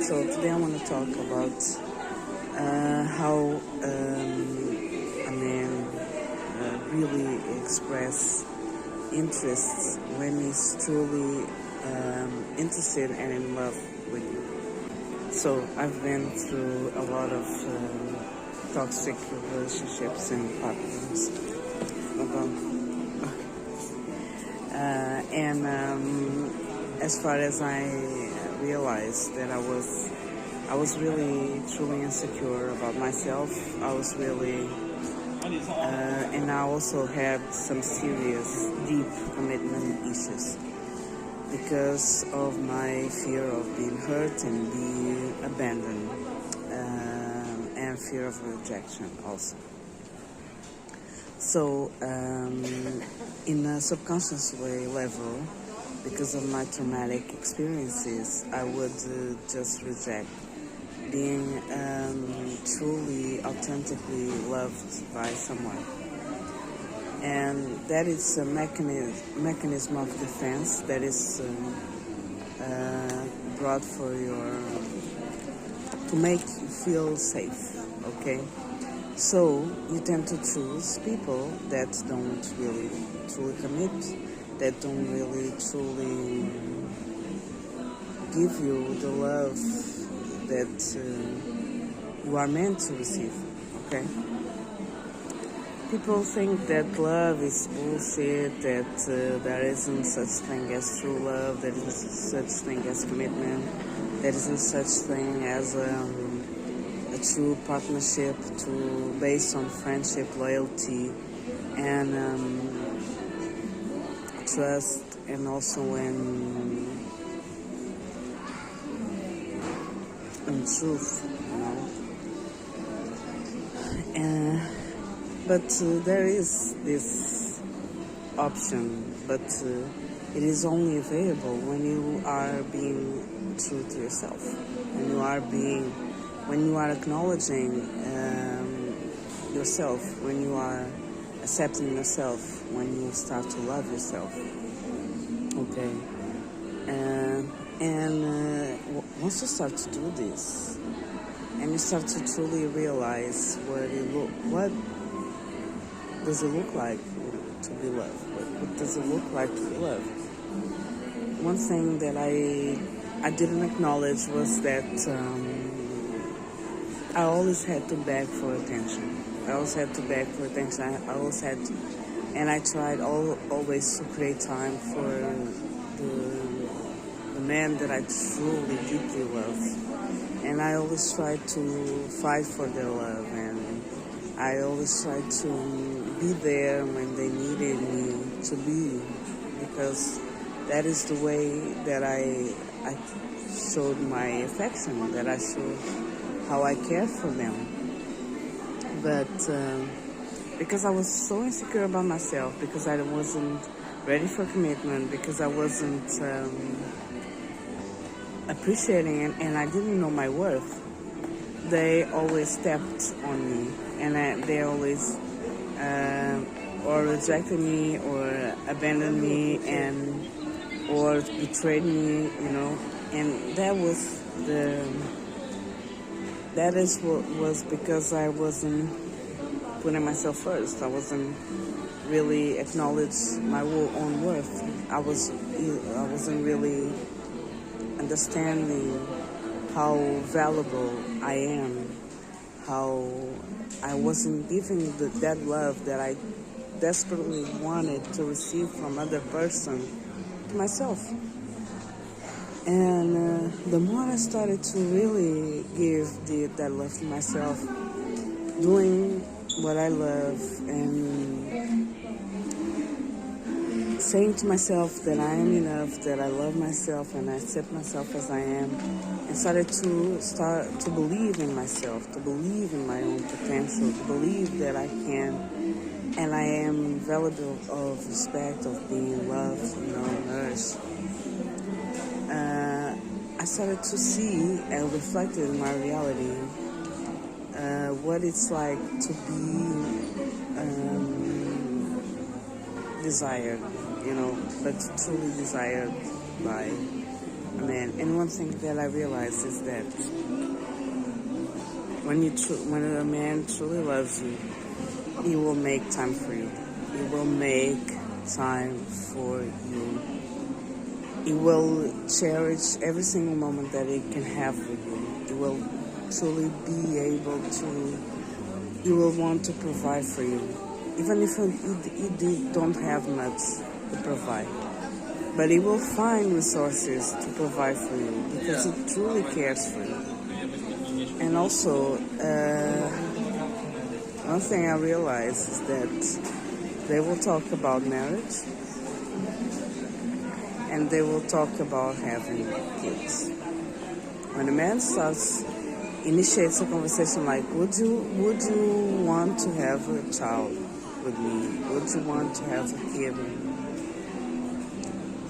So today I want to talk about how a man really express interests when he's truly interested and in love with you. So I've been through a lot of toxic relationships and partners. And as far as I realized that I was really truly insecure about myself. I was really and I also had some serious deep commitment issues because of my fear of being hurt and being abandoned, and fear of rejection also. So in a subconscious way level, because of my traumatic experiences, I would just reject being truly, authentically loved by someone. And that is a mechanism of defense that is brought to make you feel safe, okay? So you tend to choose people that don't really truly commit, that don't really truly give you the love that you are meant to receive, okay? People think that love is bullshit, that there isn't such thing as true love, there isn't such thing as commitment, there isn't such thing as a true partnership based on friendship, loyalty, and trust, and also in truth, you know. But there is this option, but it is only available when you are being true to yourself, when you are acknowledging yourself, when you are accepting yourself, when you start to love yourself, okay? And once you start to do this, and you start to truly realize what does it look like to be loved? What does it look like to be loved? One thing that I didn't acknowledge was that I always had to beg for attention. I always had to beg for attention. And I tried always to create time for the man that I truly, deeply love. And I always tried to fight for their love, and I always tried to be there when they needed me to be, because that is the way that I showed my affection, that I showed how I cared for them. But because I was so insecure about myself, because I wasn't ready for commitment, because I wasn't appreciating it, and I didn't know my worth, they always stepped on me, and they always or rejected me, or abandoned me, or betrayed me, you know. And that is what was because I wasn't putting myself first. I wasn't really acknowledging my own worth. I wasn't really understanding how valuable I am, how I wasn't giving that love that I desperately wanted to receive from other person to myself. And the more I started to really give that love to myself, doing what I love and saying to myself that I am enough, that I love myself and I accept myself as I am, and started to believe in myself, to believe in my own potential, to believe that I can and I am valuable of respect, of being loved, you know, nourished. I started to see and reflect in my reality what it's like to be desired, you know, but truly desired by a man. And one thing that I realized is that when a man truly loves you, he will make time for you. He will make time for you. He will cherish every single moment that he can have with you. He will truly be able to, he will want to provide for you. Even if he don't have much to provide. But he will find resources to provide for you because he truly cares for you. And also, one thing I realized is that they will talk about marriage and they will talk about having kids. When a man initiates a conversation like, would you want to have a child with me? Would you want to have a kid?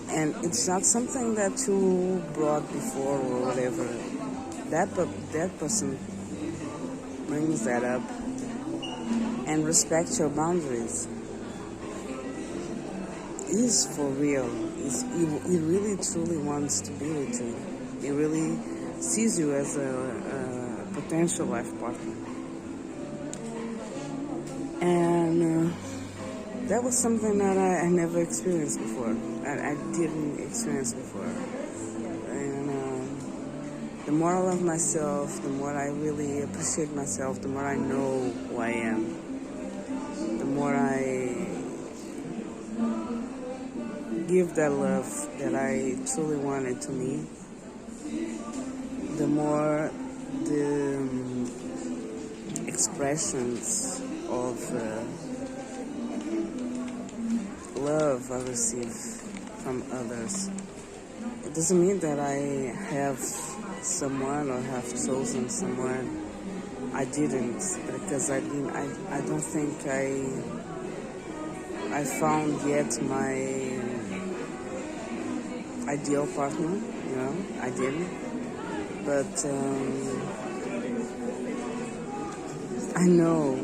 And it's not something that you brought before or whatever. That person brings that up and respects your boundaries. He's for real. He really truly wants to be with you. He really sees you as a potential life partner. And that was something that I never experienced before. I didn't experience before. And the more I love myself, the more I really appreciate myself, the more I know who I am, the more I give that love that I truly wanted to me, the more the expressions of love I receive from others. It doesn't mean that I have someone or have chosen someone. I didn't, because I don't think I found yet my ideal partner. I didn't. But I know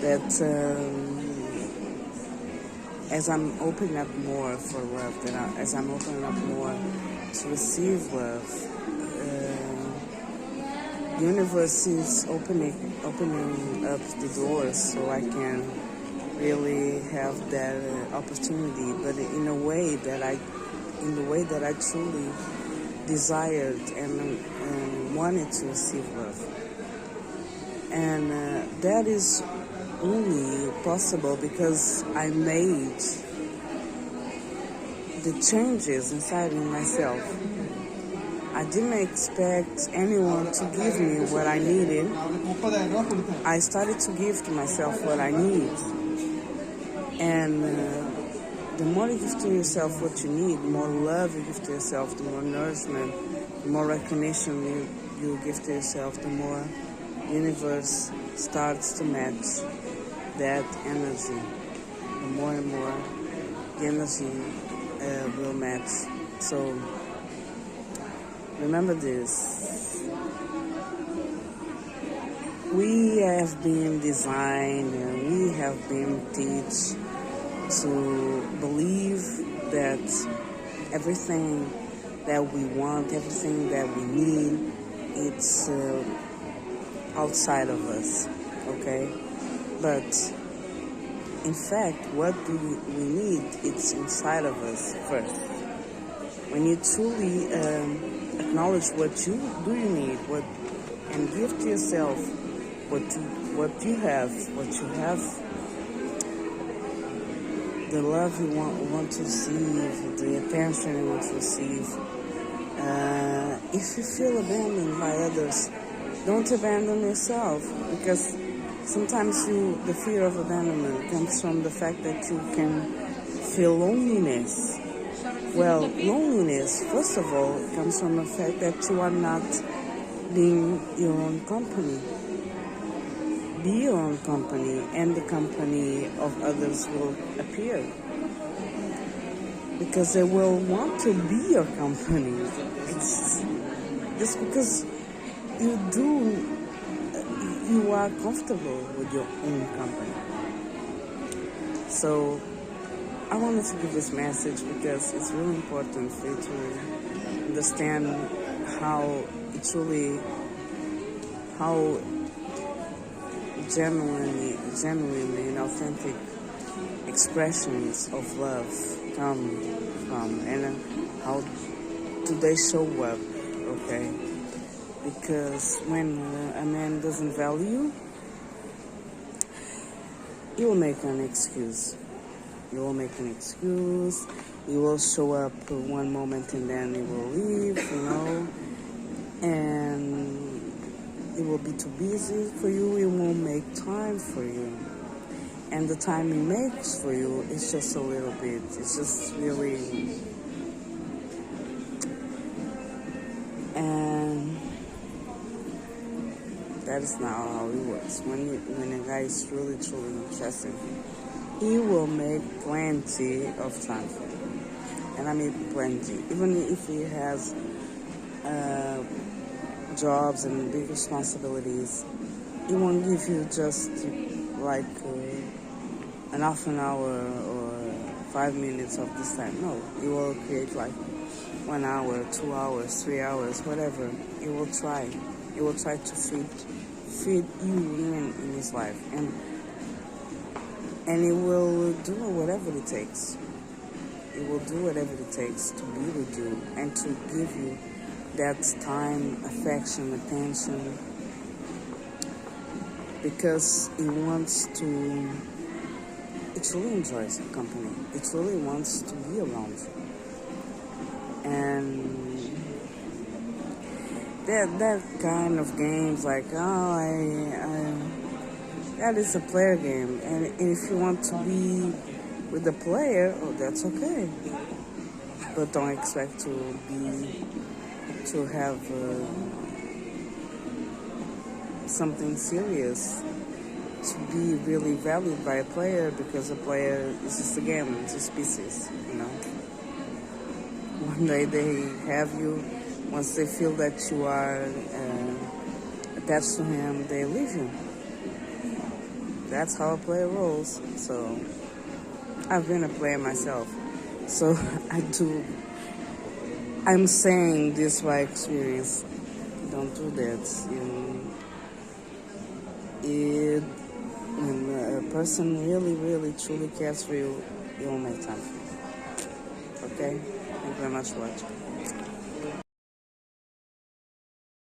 that as I'm opening up more for love, as I'm opening up more to receive love, the universe is opening up the doors so I can really have that opportunity, but in the way that I truly desired and wanted to receive love. And that is only possible because I made the changes inside of myself. I didn't expect anyone to give me what I needed. I started to give to myself what I need. And the more you give to yourself what you need, the more love you give to yourself, the more nourishment, the more recognition you give to yourself, the more the universe starts to match that energy. The more and more the energy will match. So remember this. We have been designed and we have been taught to believe that everything that we want, everything that we need, it's outside of us, okay? But in fact, what do we need? It's inside of us first. When you truly acknowledge what you need, and give to yourself what you have, the love you want to receive, the attention you want to receive. If you feel abandoned by others, don't abandon yourself, because sometimes the fear of abandonment comes from the fact that you can feel loneliness. Well, loneliness, first of all, comes from the fact that you are not being your own company. Be your own company, and the company of others will appear. Because they will want to be your company. It's just because you are comfortable with your own company. So I wanted to give this message because it's really important for you to understand how it's really, how genuinely and authentic expressions of love come from, and how do they show up, okay? Because when a man doesn't value, he will make an excuse. You will make an excuse. You will show up for one moment and then he will leave, and he will be too busy for you. He won't make time for you. And the time he makes for you is just a little bit. It's just really... And that is not how it works. When a guy is truly interested, he will make plenty of time for you. And I mean plenty. Even if he has jobs and big responsibilities, he won't give you just like an half an hour or 5 minutes of this time. No, he will create like 1 hour, 2 hours, 3 hours, whatever. He will try. He will try to fit you in his life, and he will do whatever it takes. He will do whatever it takes to be with you and to give you that time, affection, attention, because he wants to... It really enjoys your company. It really wants to be around you. And that kind of games like, that is a player game. And if you want to be with the player, that's okay. But don't expect to have something serious, to be really valued by a player, because a player is just a game, it's just pieces, One day they have you, once they feel that you are attached to him, they leave you. That's how a player rolls. So I've been a player myself, so I'm saying this by experience. Don't do that. When a person really, truly cares for you, he will make time for you. Okay? Thank you very much for watching.